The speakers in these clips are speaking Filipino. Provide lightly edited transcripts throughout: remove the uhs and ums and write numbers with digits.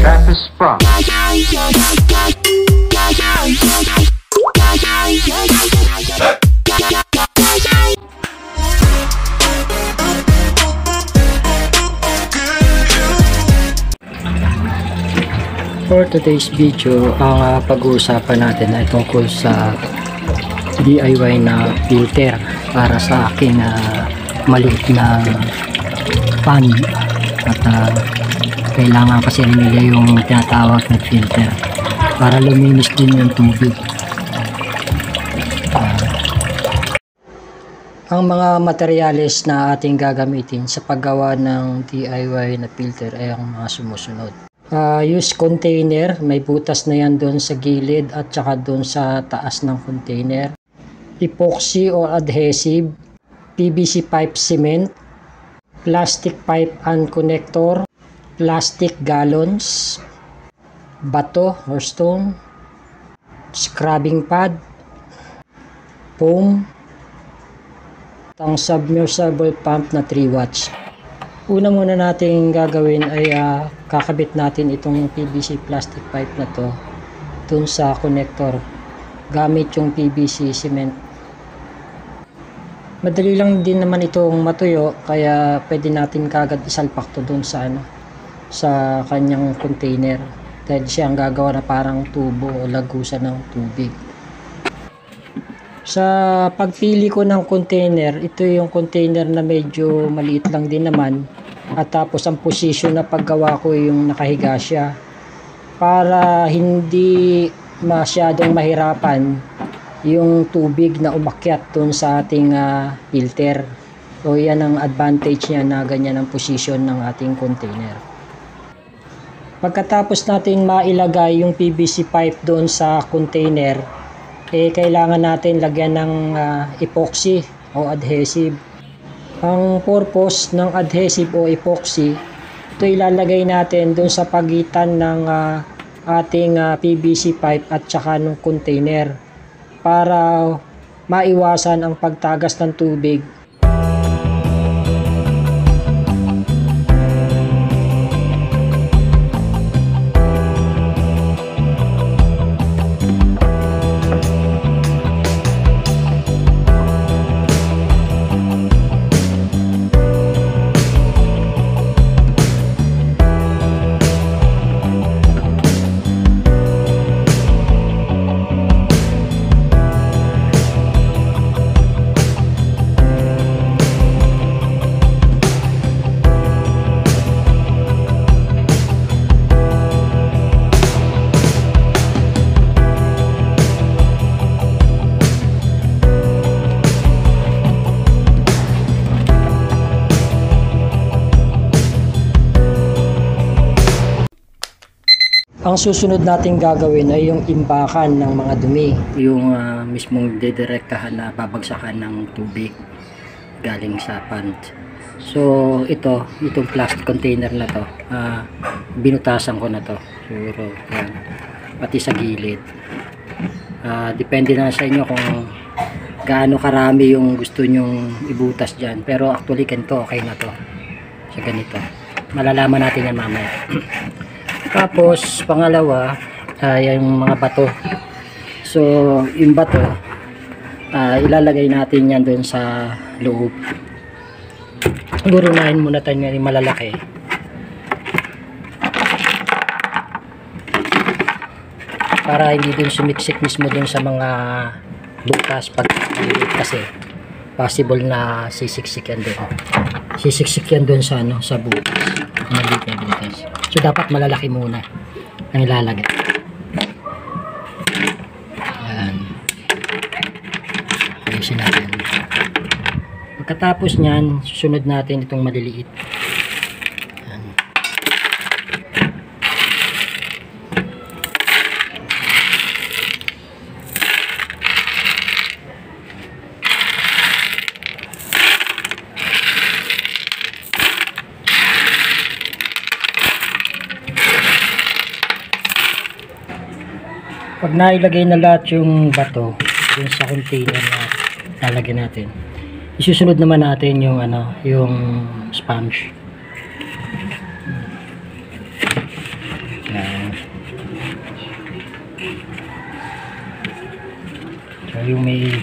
Trappist Sprung. For today's video, ang pag-uusapan natin ay tungkol sa DIY na filter para sa aking maliit na pan at kailangan kasi nila yung tinatawag na filter para luminis din yung tubig. Ang mga materyales na ating gagamitin sa paggawa ng DIY na filter ay ang mga sumusunod. Use container, may butas na yan doon sa gilid at saka doon sa taas ng container. Epoxy or adhesive, PVC pipe cement, plastic pipe and connector, plastic gallons, bato or stone, scrubbing pad, foam, ang submersible pump na 3 watts. Una muna natin gagawin ay kakabit natin itong PVC plastic pipe na to dun sa connector gamit yung PVC cement. Madali lang din naman itong matuyo kaya pwede natin kagad isalpak to dun sa sa kanyang container dahil siya ang gagawa na parang tubo o lagusan ng tubig. Sa pagpili ko ng container, ito yung container na medyo maliit lang din naman at tapos ang position na paggawa ko yung nakahiga siya para hindi masyadong mahirapan yung tubig na umakyat dun sa ating filter. So yan ang advantage niya na ganyan ang position ng ating container. Pagkatapos natin mailagay yung PVC pipe doon sa container, kailangan natin lagyan ng epoxy o adhesive. Ang purpose ng adhesive o epoxy, ito ilalagay natin doon sa pagitan ng ating PVC pipe at saka ng container para maiwasan ang pagtagas ng tubig. Ang susunod nating gagawin ay yung imbakan ng mga dumi, yung mismong dedirektahan na babagsakan ng tubig galing sa pond. So itong plastic container na to, binutasan ko na to siguro yan, pati sa gilid. Depende na sa inyo kung gaano karami yung gusto nyong ibutas dyan, pero actually ganito okay na to sa ganito. Malalaman natin yan mamaya. Tapos pangalawa yung mga bato. So yung bato ilalagay natin yan doon sa loob. Gurunahin muna tayo yung malalaki para hindi din sumiksik mismo doon sa mga butas pag kasi possible na sisiksik yan doon. Sisiksik yan doon sa sa butas. So dapat malalaki muna ang ilalagay. Ayan. Ayusin natin. Pagkatapos nyan, susunod natin itong maliliit. Ayan. Pag nailagay na lahat yung bato dun sa container na lalagyan natin, isusunod naman natin yung yung sponge. Yan. So yung may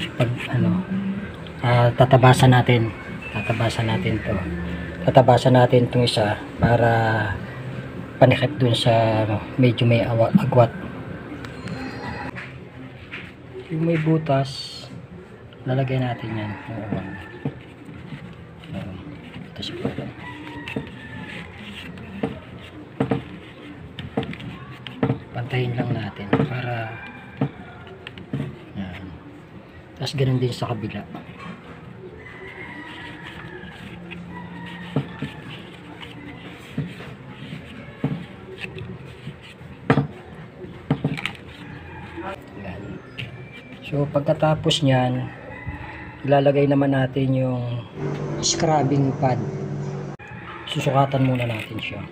tatabasan natin to. Tatabasan natin itong isa para panikit dun sa medyo may agwat. Yung may butas, lalagay natin yan. Ito siguro. Pantayin lang natin para yan. Tapos ganun din sa kabila. Yan. So pagkatapos nyan, ilalagay naman natin yung scrubbing pad. Susukatan muna natin siya.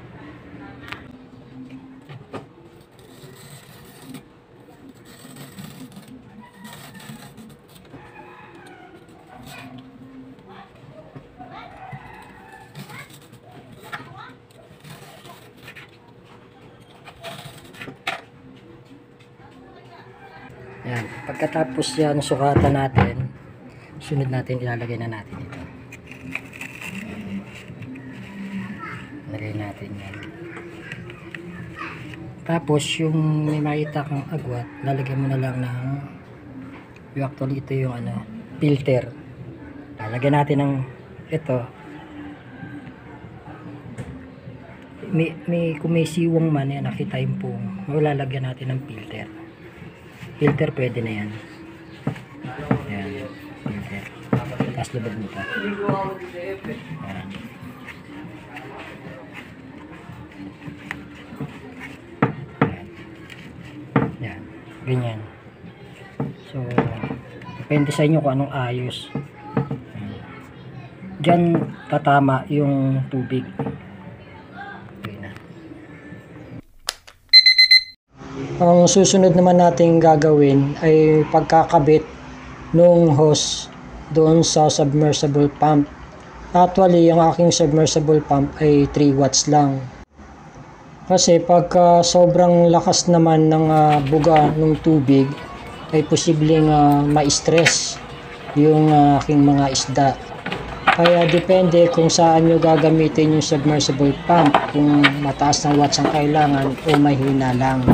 Yan. Pagkatapos yan, sukatan natin, sunod natin, ilalagay na natin ito. Lagay natin yan. Tapos, yung may makita kang agwat, lalagyan mo na lang ng, actually ito yung filter. Lalagyan natin ng ito. Kung may siwang man, yan, nakita yung pong, lalagyan natin ng filter. Filter pwede na yan. Ayan, filter. Tapos labag mo ito. Ayan. Ayan. Ganyan. So, depende sa inyo kung anong ayos. Ayan. Diyan tatama yung tubig. Ang susunod naman nating gagawin ay pagkakabit nung hose doon sa submersible pump. Actually, ang aking submersible pump ay 3 watts lang. Kasi pagka sobrang lakas naman ng buga ng tubig, ay posibleng ma-stress yung aking mga isda. Kaya depende kung saan nyo gagamitin yung submersible pump, kung mataas na watts ang kailangan o mahina lang.